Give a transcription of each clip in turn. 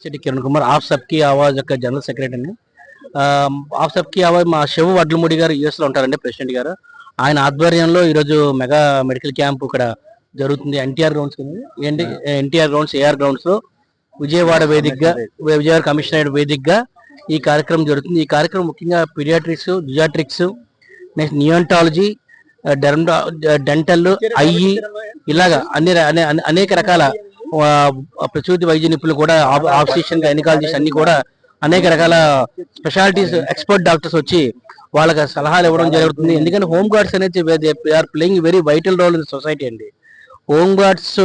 City Kiran Kumar of సబ్కి Awaaz యొక్క general సెక్రటరీని. Of సబ్కి Awaaz మా శివ వడ్లమూడి గారు యుఎస్ లో ఉంటారండి, ప్రెసిడెంట్ గారు. ఆయన ఆధ్వర్యంలో ఈరోజు మెగా మెడికల్ క్యాంప్ ఇక్కడ జరుగుతుంది. ఎన్టీఆర్ గ్రౌండ్స్ ఏంటి, ఎన్టీఆర్ గ్రౌండ్స్, ఏఆర్ గ్రౌండ్స్ లో విజయవాడ వేదికగా, విజయవాడ కమిషనరేట్ వేదికగా ఈ కార్యక్రమం జరుగుతుంది. ఈ కార్యక్రమం ముఖ్యంగా పీడియాట్రిక్స్, జియాట్రిక్స్, నెక్స్ట్ నియోంటాలజీ, డెంటల్, ఐఈ, ఇలాగా అనేక రకాల ప్రసూతి వైద్య నిపుణులు కూడా, ఆబ్స్టిషియన్, గైనకాలజిస్ట్ అన్ని కూడా అనేక రకాల స్పెషాలిటీస్ ఎక్స్పర్ట్ డాక్టర్స్ వచ్చి వాళ్ళకి సలహాలు ఇవ్వడం జరుగుతుంది. ఎందుకంటే హోమ్ గార్డ్స్ అనేది are playing very vital role in society అండి. హోమ్ గార్డ్స్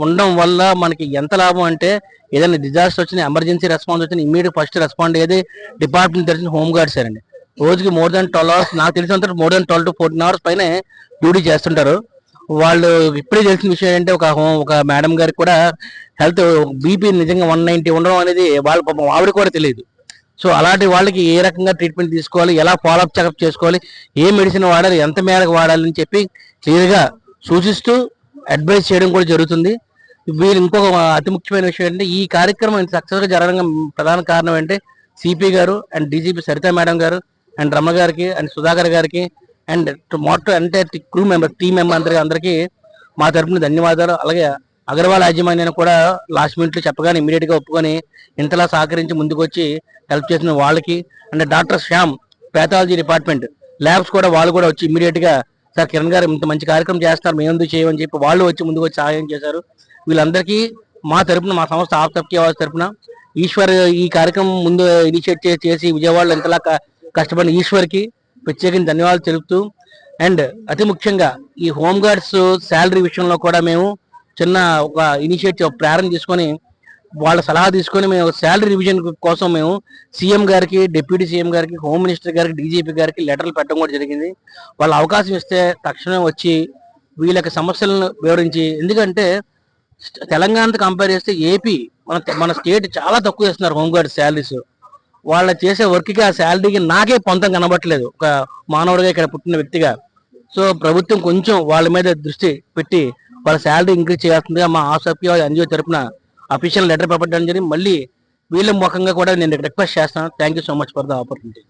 ఉండడం వల్ల మనకి ఎంత లాభం అంటే, ఏదైనా డిజాస్టర్ వచ్చిన, ఎమర్జెన్సీ రెస్పాన్స్ వచ్చిన ఇమీడియట్ ఫస్ట్ రెస్పాండ్ అయ్యేది డిపార్ట్మెంట్ తెలిసిన హోమ్ గార్డ్స్ అండి. రోజుకి మోర్ దాన్ 12 hours, నాకు తెలిసినంత మోర్ దాన్ 12 to 14 hours పైన డ్యూటీ చేస్తుంటారు వాళ్ళు. ఇప్పుడే తెలిసిన విషయం ఏంటంటే, ఒక మేడం గారికి కూడా హెల్త్ బీపీ నిజంగా 190 ఉండడం అనేది వాళ్ళ పాపం ఆవిడ కూడా తెలియదు. సో అలాంటి వాళ్ళకి ఏ రకంగా ట్రీట్మెంట్ తీసుకోవాలి, ఎలా ఫాలోఅప్ చెకప్ చేసుకోవాలి, ఏ మెడిసిన్ వాడాలి, ఎంత మేరకు వాడాలి అని చెప్పి క్లియర్గా సూచిస్తూ అడ్వైస్ చేయడం కూడా జరుగుతుంది. వీళ్ళు ఇంకొక అతి ముఖ్యమైన విషయం ఏంటంటే, ఈ కార్యక్రమం సక్సెస్గా జరగడం ప్రధాన కారణం అంటే సిపి గారు అండ్ డీజీపీ సరితా మేడం గారు అండ్ రమ గారికి అండ్ సుధాకర్ గారికి అండ్ మొత్తం అంటే క్రూ మెంబర్, టీం మెంబర్ అందరికీ మా తరపున ధన్యవాదాలు. అలాగే అగర్వాల్ యాజమాన్యాన్ని కూడా లాస్ట్ మినిట్లో చెప్పగానే ఇమీడియట్ గా ఒప్పుకొని ఇంతలా సహకరించి ముందుకు వచ్చి హెల్ప్ చేసిన వాళ్ళకి, and doctor Shyam, pathology department, labs కూడా వాళ్ళు కూడా వచ్చి ఇమీడియట్ గా సార్ కిరణ్ గారు ఇంత మంచి కార్యక్రమం చేస్తారు, మేము ఎందుకు చేయమని చెప్పి వాళ్ళు వచ్చి ముందుకు వచ్చి సహాయం చేశారు. వీళ్ళందరికీ మా తరపున, మా సంస్థ ఆఫ్ సబ్కి ఆవాజ్ తరపున ఈశ్వర్ ఈ కార్యక్రమం ముందు ఇనిషియేట్ చేసి విజయవాడలో ఎంతలా కష్టపడిన ఈశ్వర్కి ప్రత్యేకంగా ధన్యవాదాలు తెలుపుతూ, అండ్ అతి ముఖ్యంగా ఈ హోమ్ గార్డ్స్ శాలరీ విషయంలో కూడా మేము చిన్న ఒక ఇనిషియేటివ్ ప్రారంభం తీసుకొని వాళ్ళ సలహా తీసుకొని మేము శాలరీ రివిజన్ కోసం మేము సీఎం గారికి, డిప్యూటీ సీఎం గారికి, హోమ్ మినిస్టర్ గారికి, డీజీపీ గారికి లెటర్లు పెట్టడం కూడా జరిగింది. వాళ్ళు అవకాశం ఇస్తే తక్షణమే వచ్చి వీళ్ళకి సమస్యలను వివరించి, ఎందుకంటే తెలంగాణతో కంపేర్ చేస్తే ఏపీ మన స్టేట్ చాలా తక్కువ చేస్తున్నారు హోమ్ గార్డ్ శాలరీస్. వాళ్ళు చేసే వర్క్కి, ఆ శాలరీకి నాకే పొంతం కనబట్టలేదు ఒక మానవుడిగా, ఇక్కడ పుట్టిన వ్యక్తిగా. సో ప్రభుత్వం కొంచెం వాళ్ళ మీద దృష్టి పెట్టి వాళ్ళ శాలరీ ఇంక్రీజ్ చేస్తుందిగా మా ఆసక్తి ఎన్జిఓ తరఫున అఫీషియల్ లెటర్ పంపడం జరిగింది. మళ్ళీ వీళ్ళ ముఖంగా కూడా నేను రిక్వెస్ట్ చేస్తాను. Thank you so much for the opportunity.